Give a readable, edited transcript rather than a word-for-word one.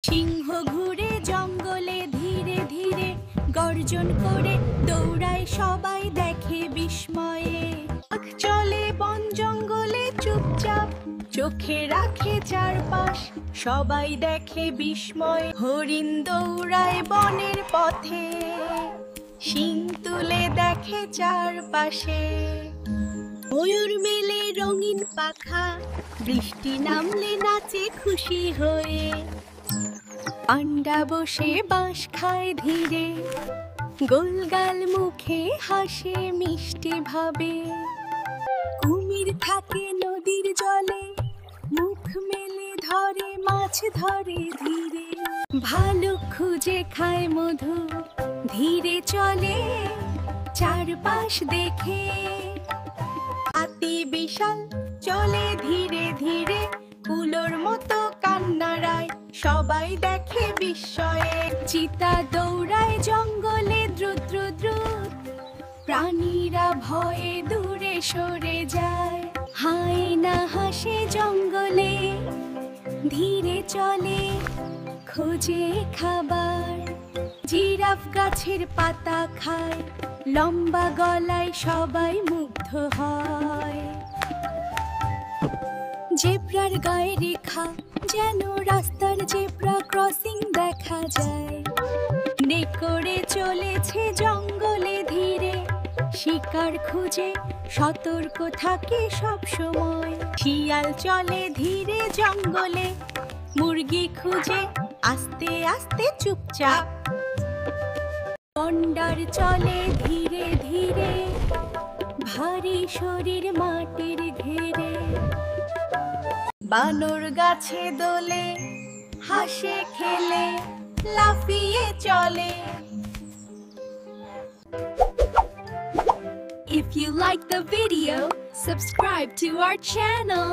সিংহ ঘুরে জঙ্গলে ধীরে ধীরে গর্জন করে দৌড়ায়, সবাই দেখে বিস্ময়ে। বাঘ চলে বন জঙ্গলে চুপচাপ, চোখে রাখে চারপাশ, সবাই দেখে বিস্ময়। হরিণ দৌড়ায় বনের পথে, শিং তুলে দেখে চারপাশে। ময়ূর মেলে রঙিন পাখা, বৃষ্টি নামলে নাচে খুশি হয়ে। পান্ডা বসে বাঁশ খায় ধীরে, গোলগাল মুখে হাসে মিষ্টি ভাবে। কুমির থাকে নদীর জলে, মুখ মেলে ধরে মাছ ধরে ধীরে। ভালুক খুঁজে খায় মধু, ধীরে চলে চারপাশ দেখে। হাতি বিশাল চলে ধীরে ধীরে, কুলোর মতো কান্নারায়, সবাই দেখে বিস্ময়ে। চিতা দৌড়ায় জঙ্গলে দ্রুত দ্রুত দ্রুত, প্রাণীরা ভয়ে দূরে সরে যায়। হায়না হাসে জঙ্গলে, ধীরে চলে খোঁজে খাবার। জিরাফ গাছের পাতা খায়, লম্বা গলায় সবাই মুগ্ধ হয়। জেব্রার গায়ে রেখা, যেন রাস্তার জেব্রা ক্রসিং দেখা যায়। নেকড়ে চলেছে জঙ্গলে ধীরে, শিকার খুঁজে সতর্ক থাকে সব সময়। শিয়াল চলে ধীরে জঙ্গলে, মুরগি খুঁজে আস্তে আস্তে চুপচাপ। গন্ডার চলে ধীরে ধীরে, ভারী শরীর মাটির ঘেরে। বানর গাছে দোলে, হাসে খেলে লাফিয়ে চলে। If you like the video, subscribe to our channel.